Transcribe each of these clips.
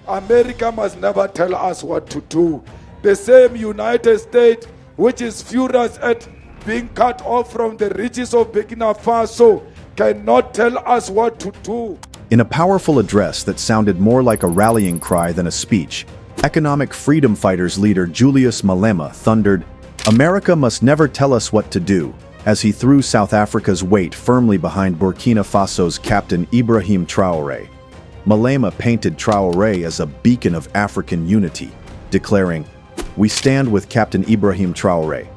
America must never tell us what to do. The same United States, which is furious at being cut off from the riches of Burkina Faso, cannot tell us what to do. In a powerful address that sounded more like a rallying cry than a speech, economic freedom fighters leader Julius Malema thundered, "America must never tell us what to do," as he threw South Africa's weight firmly behind Burkina Faso's captain Ibrahim Traoré. Malema painted Traoré as a beacon of African unity, declaring, "We stand with Captain Ibrahim Traoré.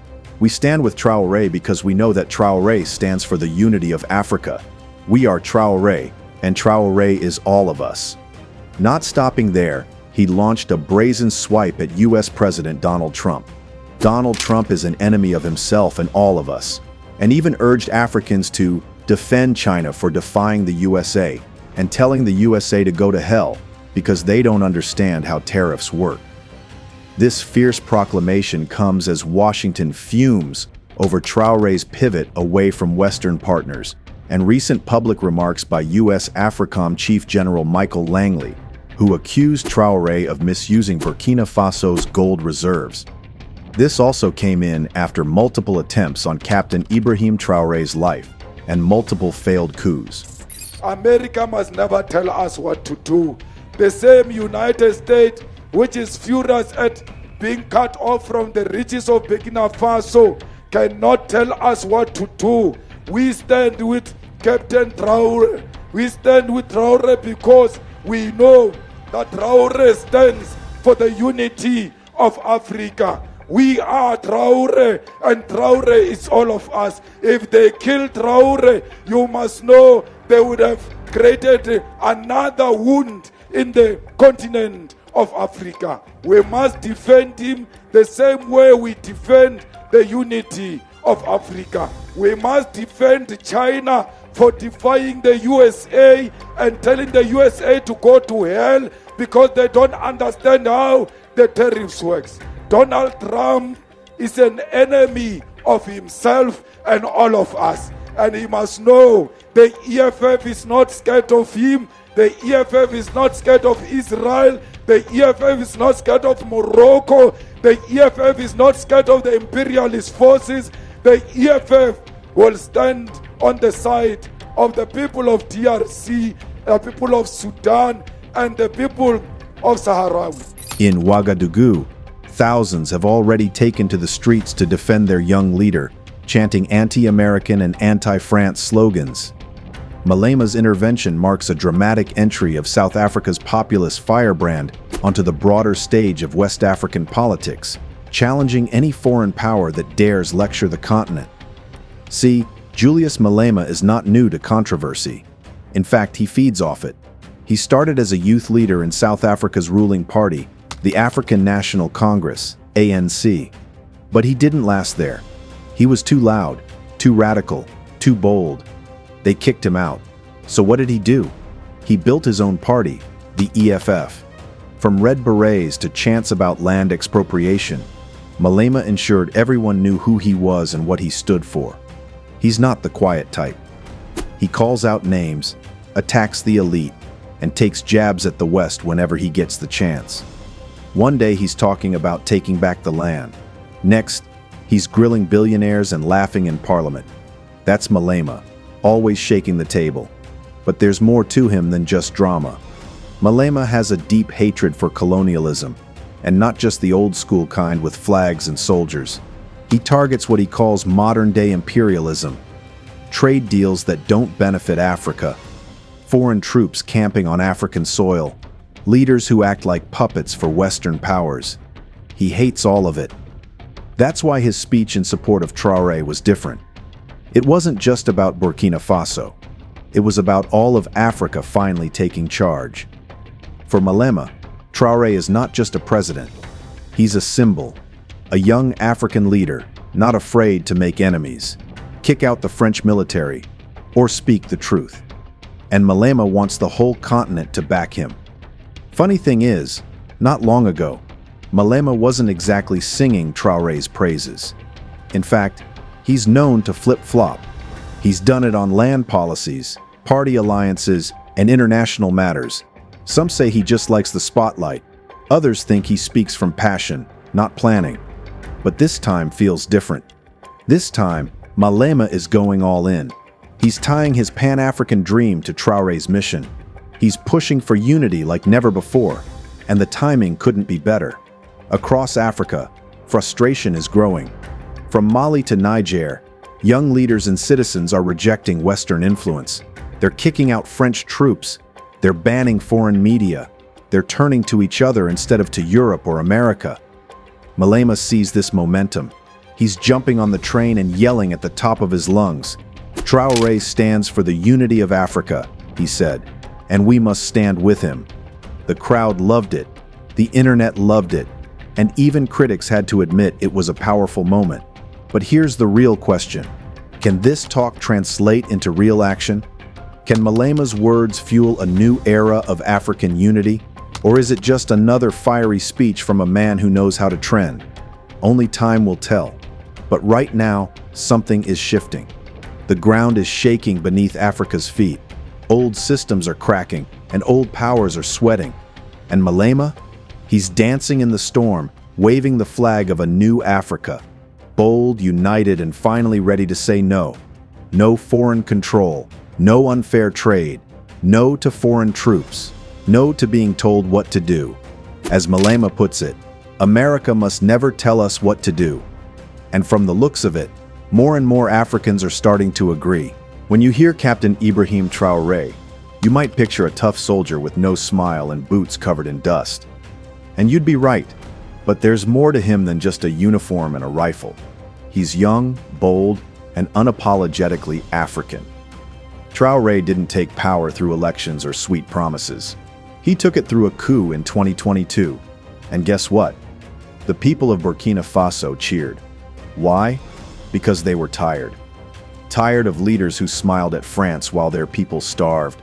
We stand with Traoré because we know that Traoré stands for the unity of Africa. We are Traoré, and Traoré is all of us." Not stopping there, he launched a brazen swipe at US President Donald Trump. Donald Trump is an enemy of himself and all of us, and even urged Africans to defend China for defying the USA and telling the USA to go to hell because they don't understand how tariffs work. This fierce proclamation comes as Washington fumes over Traoré's pivot away from Western partners and recent public remarks by US AFRICOM Chief General Michael Langley, who accused Traoré of misusing Burkina Faso's gold reserves. This also came in after multiple attempts on Captain Ibrahim Traoré's life and multiple failed coups. America must never tell us what to do. The same United States, which is furious at being cut off from the riches of Burkina Faso, cannot tell us what to do. We stand with Captain Traoré. We stand with Traoré because we know that Traoré stands for the unity of Africa. We are Traoré, and Traoré is all of us. If they kill Traoré, you must know they would have created another wound in the continent of Africa. We must defend him the same way we defend the unity of Africa. We must defend China for defying the USA and telling the USA to go to hell because they don't understand how the tariffs works. Donald Trump is an enemy of himself and all of us. And he must know the EFF is not scared of him. The EFF is not scared of Israel. The EFF is not scared of Morocco. The EFF is not scared of the imperialist forces. The EFF will stand on the side of the people of DRC, the people of Sudan, and the people of Sahara. In Ouagadougou, thousands have already taken to the streets to defend their young leader, chanting anti-American and anti-France slogans. Malema's intervention marks a dramatic entry of South Africa's populist firebrand onto the broader stage of West African politics, challenging any foreign power that dares lecture the continent. See, Julius Malema is not new to controversy. In fact, he feeds off it. He started as a youth leader in South Africa's ruling party, the African National Congress, ANC. But he didn't last there. He was too loud, too radical, too bold. They kicked him out. So what did he do? He built his own party, the EFF. From red berets to chants about land expropriation, Malema ensured everyone knew who he was and what he stood for. He's not the quiet type. He calls out names, attacks the elite, and takes jabs at the West whenever he gets the chance. One day he's talking about taking back the land. Next, he's grilling billionaires and laughing in parliament. That's Malema, always shaking the table. But there's more to him than just drama. Malema has a deep hatred for colonialism, and not just the old school kind with flags and soldiers. He targets what he calls modern-day imperialism, trade deals that don't benefit Africa, foreign troops camping on African soil, leaders who act like puppets for Western powers. He hates all of it. That's why his speech in support of Traoré was different. It wasn't just about Burkina Faso. It was about all of Africa finally taking charge. For Malema, Traoré is not just a president. He's a symbol, a young African leader, not afraid to make enemies, kick out the French military, or speak the truth. And Malema wants the whole continent to back him. Funny thing is, not long ago, Malema wasn't exactly singing Traoré's praises. In fact, he's known to flip-flop. He's done it on land policies, party alliances, and international matters, Some say he just likes the spotlight. Others think he speaks from passion, not planning. But this time feels different. This time, Malema is going all in. He's tying his Pan-African dream to Traoré's mission. He's pushing for unity like never before, and the timing couldn't be better. Across Africa, frustration is growing. From Mali to Niger, young leaders and citizens are rejecting Western influence. They're kicking out French troops. They're banning foreign media. They're turning to each other instead of to Europe or America. Malema sees this momentum. He's jumping on the train and yelling at the top of his lungs. Traoré stands for the unity of Africa, he said, and we must stand with him. The crowd loved it. The internet loved it. And even critics had to admit it was a powerful moment. But here's the real question. Can this talk translate into real action? Can Malema's words fuel a new era of African unity? Or is it just another fiery speech from a man who knows how to trend? Only time will tell. But right now, something is shifting. The ground is shaking beneath Africa's feet. Old systems are cracking, and old powers are sweating. And Malema? He's dancing in the storm, waving the flag of a new Africa. Bold, united, and finally ready to say no. No foreign control. No unfair trade. No to foreign troops. No to being told what to do. As Malema puts it, America must never tell us what to do. And from the looks of it, more and more Africans are starting to agree. When you hear Captain Ibrahim Traoré, you might picture a tough soldier with no smile and boots covered in dust. And you'd be right, but there's more to him than just a uniform and a rifle. He's young, bold, and unapologetically African. Traoré didn't take power through elections or sweet promises. He took it through a coup in 2022. And guess what? The people of Burkina Faso cheered. Why? Because they were tired. Tired of leaders who smiled at France while their people starved.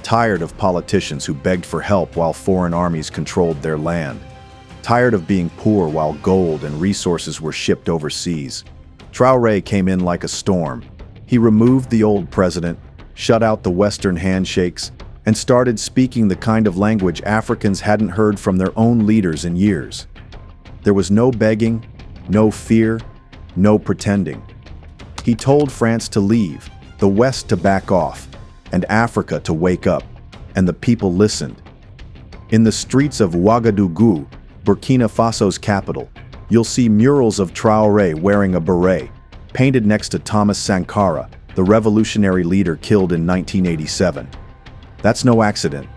Tired of politicians who begged for help while foreign armies controlled their land. Tired of being poor while gold and resources were shipped overseas. Traoré came in like a storm. He removed the old president, shut out the Western handshakes, and started speaking the kind of language Africans hadn't heard from their own leaders in years. There was no begging, no fear, no pretending. He told France to leave, the West to back off, and Africa to wake up, and the people listened. In the streets of Ouagadougou, Burkina Faso's capital, you'll see murals of Traoré wearing a beret, painted next to Thomas Sankara, the revolutionary leader killed in 1987. That's no accident.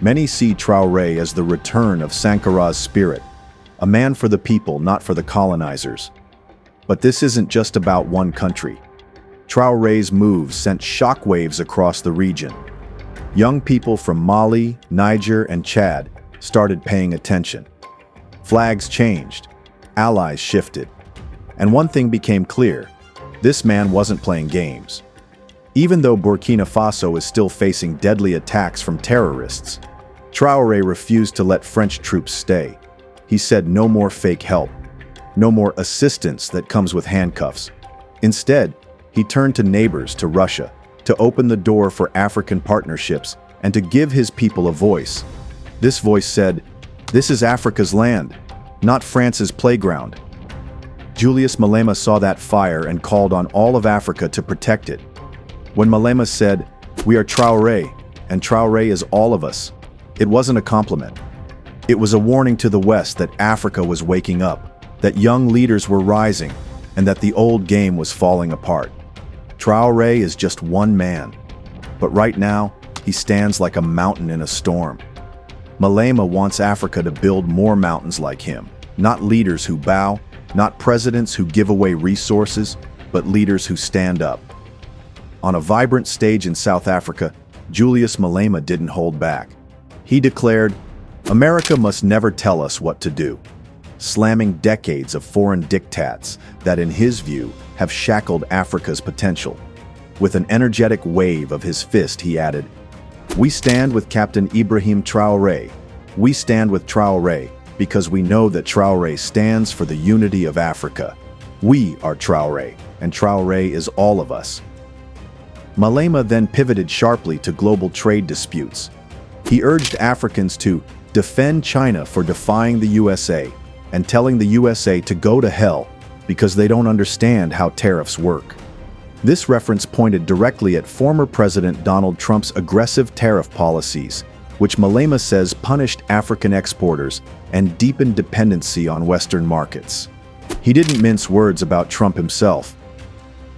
Many see Traoré as the return of Sankara's spirit, a man for the people, not for the colonizers. But this isn't just about one country. Traoré's moves sent shockwaves across the region. Young people from Mali, Niger, and Chad started paying attention. Flags changed, allies shifted. And one thing became clear: this man wasn't playing games. Even though Burkina Faso is still facing deadly attacks from terrorists, Traoré refused to let French troops stay. He said no more fake help, no more assistance that comes with handcuffs. Instead, he turned to neighbors, to Russia, to open the door for African partnerships and to give his people a voice. This voice said, "This is Africa's land, not France's playground." Julius Malema saw that fire and called on all of Africa to protect it. When Malema said, "We are Traoré, and Traoré is all of us," it wasn't a compliment. It was a warning to the West that Africa was waking up, that young leaders were rising, and that the old game was falling apart. Traoré is just one man, but right now, he stands like a mountain in a storm. Malema wants Africa to build more mountains like him, not leaders who bow, not presidents who give away resources, but leaders who stand up. On a vibrant stage in South Africa, Julius Malema didn't hold back. He declared, "America must never tell us what to do," slamming decades of foreign diktats that, in his view, have shackled Africa's potential. With an energetic wave of his fist, he added, "We stand with Captain Ibrahim Traoré. We stand with Traoré because we know that Traoré stands for the unity of Africa. We are Traoré, and Traoré is all of us." Malema then pivoted sharply to global trade disputes. He urged Africans to defend China for defying the USA and telling the USA to go to hell because they don't understand how tariffs work. This reference pointed directly at former President Donald Trump's aggressive tariff policies, which Malema says punished African exporters and deepened dependency on Western markets. He didn't mince words about Trump himself.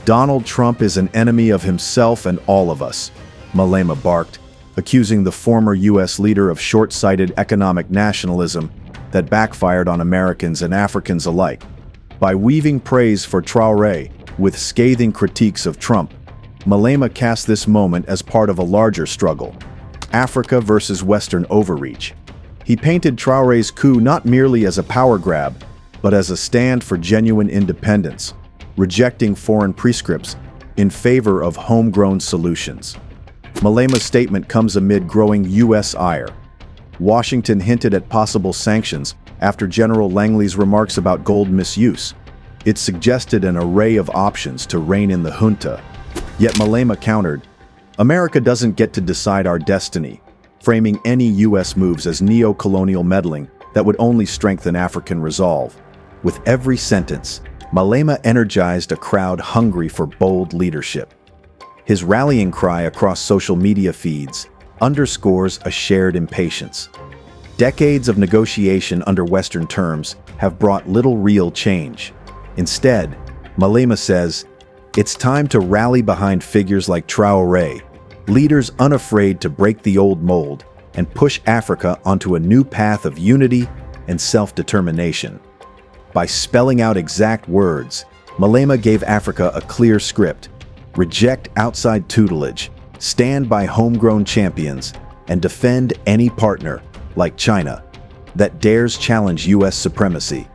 "Donald Trump is an enemy of himself and all of us," Malema barked, accusing the former U.S. leader of short-sighted economic nationalism that backfired on Americans and Africans alike. By weaving praise for Traoré with scathing critiques of Trump, Malema cast this moment as part of a larger struggle: Africa versus Western overreach. He painted Traoré's coup not merely as a power grab, but as a stand for genuine independence, rejecting foreign prescripts in favor of homegrown solutions. Malema's statement comes amid growing U.S. ire. Washington hinted at possible sanctions after General Langley's remarks about gold misuse. It suggested an array of options to rein in the junta. Yet Malema countered, "America doesn't get to decide our destiny," framing any U.S. moves as neocolonial meddling that would only strengthen African resolve. With every sentence, Malema energized a crowd hungry for bold leadership. His rallying cry across social media feeds underscores a shared impatience. Decades of negotiation under Western terms have brought little real change. Instead, Malema says, it's time to rally behind figures like Traoré, leaders unafraid to break the old mold and push Africa onto a new path of unity and self-determination. By spelling out exact words, Malema gave Africa a clear script: reject outside tutelage, stand by homegrown champions, and defend any partner, like China, that dares challenge U.S. supremacy.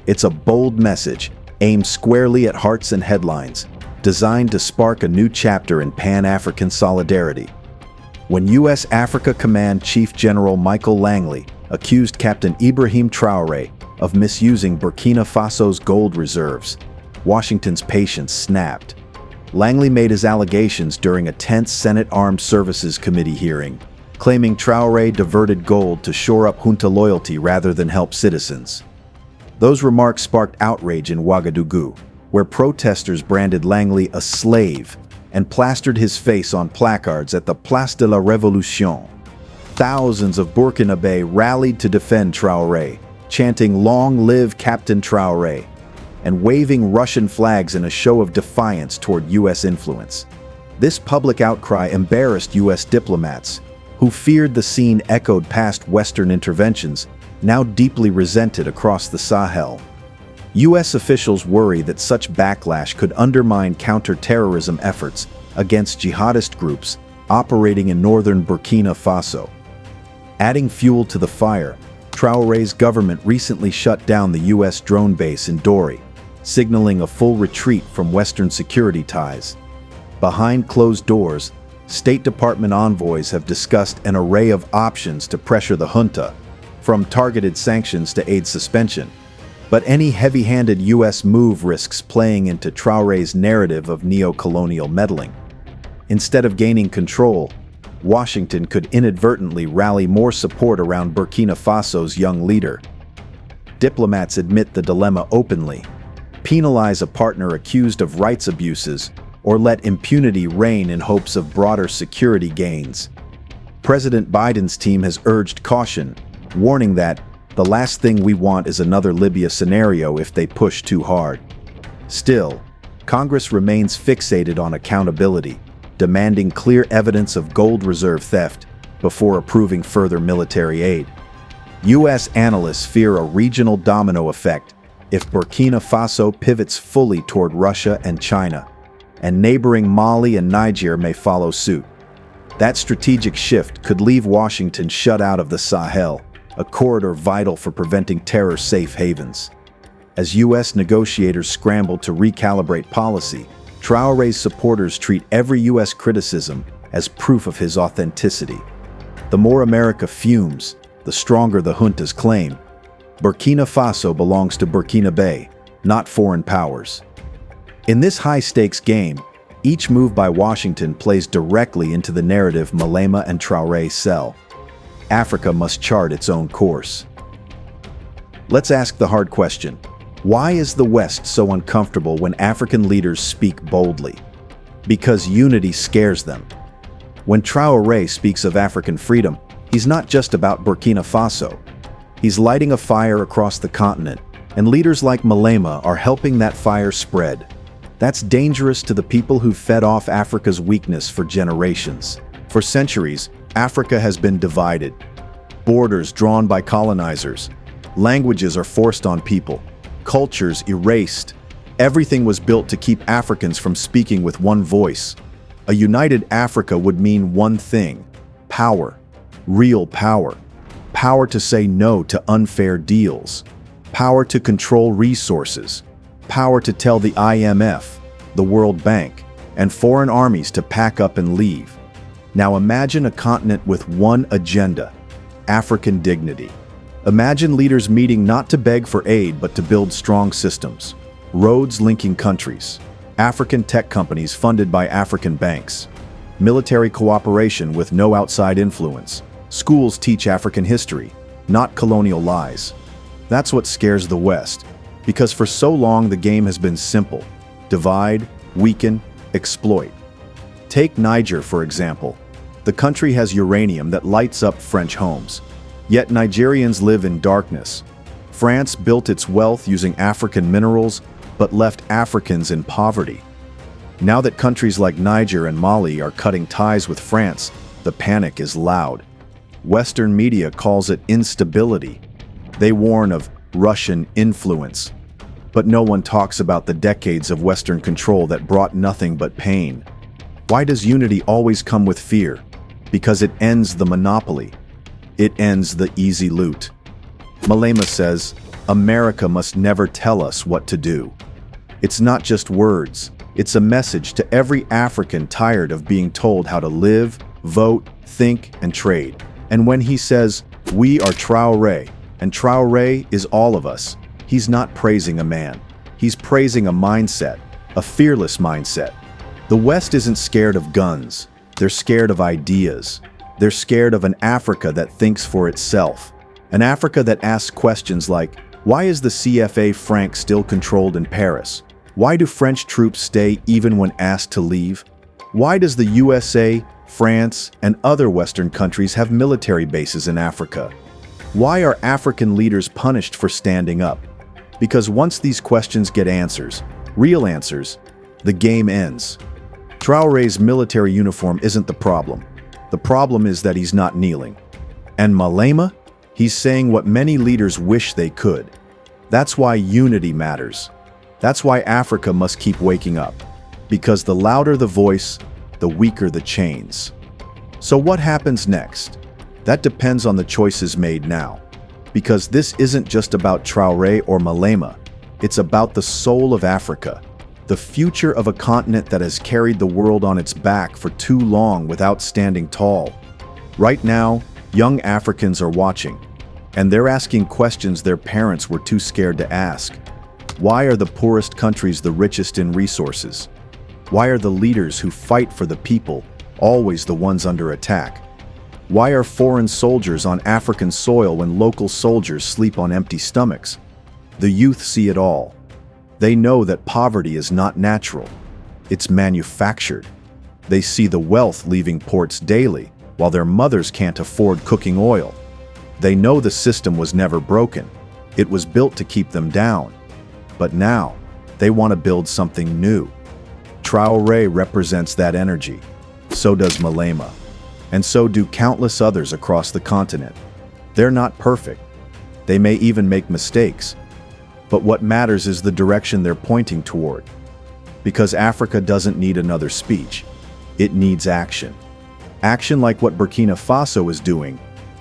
It's a bold message, aimed squarely at hearts and headlines, designed to spark a new chapter in Pan-African solidarity. When U.S. Africa Command Chief General Michael Langley accused Captain Ibrahim Traoré of misusing Burkina Faso's gold reserves, Washington's patience snapped. Langley made his allegations during a tense Senate Armed Services Committee hearing, claiming Traoré diverted gold to shore up junta loyalty rather than help citizens. Those remarks sparked outrage in Ouagadougou, where protesters branded Langley a slave and plastered his face on placards at the Place de la Révolution. Thousands of Burkinabés rallied to defend Traoré, chanting "Long live Captain Traoré," and waving Russian flags in a show of defiance toward U.S. influence. This public outcry embarrassed U.S. diplomats, who feared the scene echoed past Western interventions, now deeply resented across the Sahel. U.S. officials worry that such backlash could undermine counter-terrorism efforts against jihadist groups operating in northern Burkina Faso. Adding fuel to the fire, Traoré's government recently shut down the U.S. drone base in Dori, signaling a full retreat from Western security ties. Behind closed doors, State Department envoys have discussed an array of options to pressure the junta, from targeted sanctions to aid suspension. But any heavy-handed U.S. move risks playing into Traoré's narrative of neocolonial meddling. Instead of gaining control, Washington could inadvertently rally more support around Burkina Faso's young leader. Diplomats admit the dilemma openly: penalize a partner accused of rights abuses, or let impunity reign in hopes of broader security gains. President Biden's team has urged caution, warning that the last thing we want is another Libya scenario if they push too hard. Still, Congress remains fixated on accountability, demanding clear evidence of gold reserve theft before approving further military aid. U.S. analysts fear a regional domino effect if Burkina Faso pivots fully toward Russia and China, and neighboring Mali and Niger may follow suit. That strategic shift could leave Washington shut out of the Sahel, a corridor vital for preventing terror safe havens. As U.S. negotiators scramble to recalibrate policy, Traoré's supporters treat every U.S. criticism as proof of his authenticity. The more America fumes, the stronger the junta's claim. Burkina Faso belongs to Burkinabé, not foreign powers. In this high-stakes game, each move by Washington plays directly into the narrative Malema and Traoré sell. Africa must chart its own course. Let's ask the hard question. Why is the West so uncomfortable when African leaders speak boldly? Because unity scares them. When Traoré speaks of African freedom, he's not just about Burkina Faso. He's lighting a fire across the continent, and leaders like Malema are helping that fire spread. That's dangerous to the people who fed off Africa's weakness for generations. For centuries, Africa has been divided. Borders drawn by colonizers. Languages are forced on people. Cultures erased. Everything was built to keep Africans from speaking with one voice. A united Africa would mean one thing: power. Real power. Power to say no to unfair deals. Power to control resources. Power to tell the IMF, the World Bank, and foreign armies to pack up and leave. Now imagine a continent with one agenda: African dignity. Imagine leaders meeting not to beg for aid but to build strong systems. Roads linking countries. African tech companies funded by African banks. Military cooperation with no outside influence. Schools teach African history, not colonial lies. That's what scares the West, because for so long the game has been simple: divide, weaken, exploit. Take Niger, for example. The country has uranium that lights up French homes. Yet Nigerians live in darkness. France built its wealth using African minerals, but left Africans in poverty. Now that countries like Niger and Mali are cutting ties with France, the panic is loud. Western media calls it instability. They warn of Russian influence. But no one talks about the decades of Western control that brought nothing but pain. Why does unity always come with fear? Because it ends the monopoly. It ends the easy loot. Malema says, America must never tell us what to do. It's not just words. It's a message to every African tired of being told how to live, vote, think, and trade. And when he says, we are Traoré, and Traoré is all of us, he's not praising a man. He's praising a mindset, a fearless mindset. The West isn't scared of guns. They're scared of ideas. They're scared of an Africa that thinks for itself. An Africa that asks questions like, why is the CFA franc still controlled in Paris? Why do French troops stay even when asked to leave? Why does the USA, France, and other Western countries have military bases in Africa? Why are African leaders punished for standing up? Because once these questions get answers, real answers, the game ends. Traoré's military uniform isn't the problem. The problem is that he's not kneeling. And Malema? He's saying what many leaders wish they could. That's why unity matters. That's why Africa must keep waking up. Because the louder the voice, the weaker the chains. So what happens next? That depends on the choices made now. Because this isn't just about Traoré or Malema. It's about the soul of Africa. The future of a continent that has carried the world on its back for too long without standing tall. Right now, young Africans are watching, and they're asking questions their parents were too scared to ask. Why are the poorest countries the richest in resources? Why are the leaders who fight for the people always the ones under attack? Why are foreign soldiers on African soil when local soldiers sleep on empty stomachs? The youth see it all. They know that poverty is not natural. It's manufactured. They see the wealth leaving ports daily, while their mothers can't afford cooking oil. They know the system was never broken. It was built to keep them down. But now, they want to build something new. Traoré represents that energy. So does Malema. And so do countless others across the continent. They're not perfect. They may even make mistakes. But what matters is the direction they're pointing toward. Because Africa doesn't need another speech. It needs action. Action like what Burkina Faso is doing,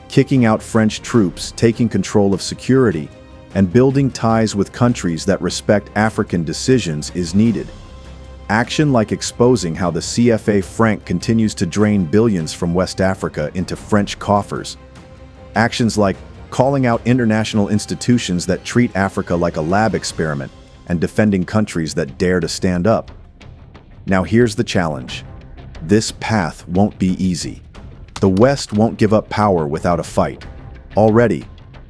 kicking out French troops, taking control of security, and building ties with countries that respect African decisions is needed. Action like exposing how the CFA franc continues to drain billions from West Africa into French coffers. Actions like calling out international institutions that treat Africa like a lab experiment and defending countries that dare to stand up. Now here's the challenge. This path won't be easy. The West won't give up power without a fight. Already,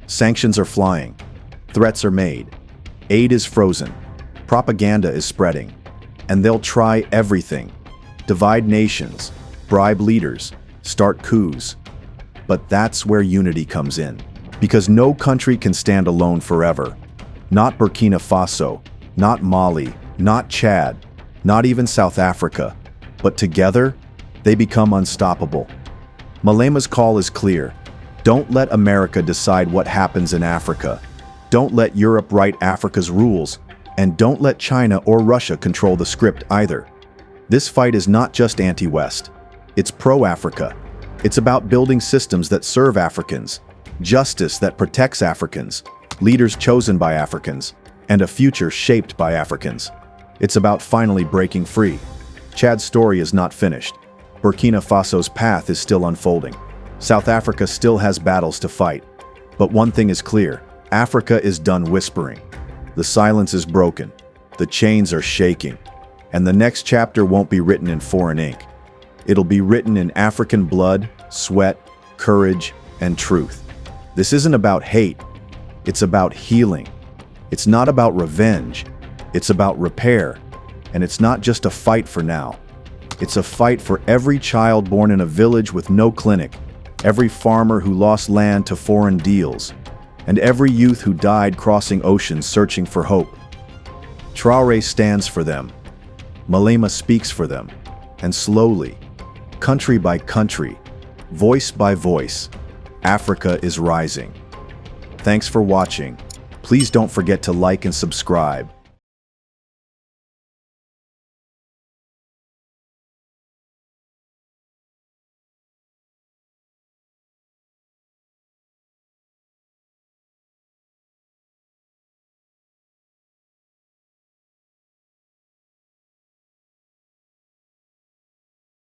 sanctions are flying, threats are made, aid is frozen, propaganda is spreading, and they'll try everything. Divide nations, bribe leaders, start coups. But that's where unity comes in. Because no country can stand alone forever. Not Burkina Faso, not Mali, not Chad, not even South Africa. But together, they become unstoppable. Malema's call is clear. Don't let America decide what happens in Africa. Don't let Europe write Africa's rules. And don't let China or Russia control the script either. This fight is not just anti-West. It's pro-Africa. It's about building systems that serve Africans, justice that protects Africans, leaders chosen by Africans, and a future shaped by Africans. It's about finally breaking free. Chad's story is not finished. Burkina Faso's path is still unfolding. South Africa still has battles to fight. But one thing is clear: Africa is done whispering. The silence is broken. The chains are shaking. And the next chapter won't be written in foreign ink. It'll be written in African blood, sweat, courage, and truth. This isn't about hate. It's about healing. It's not about revenge. It's about repair. And it's not just a fight for now. It's a fight for every child born in a village with no clinic, every farmer who lost land to foreign deals, and every youth who died crossing oceans searching for hope. Traoré stands for them. Malema speaks for them. And slowly, country by country, voice by voice, Africa is rising. Thanks for watching. Please don't forget to like and subscribe.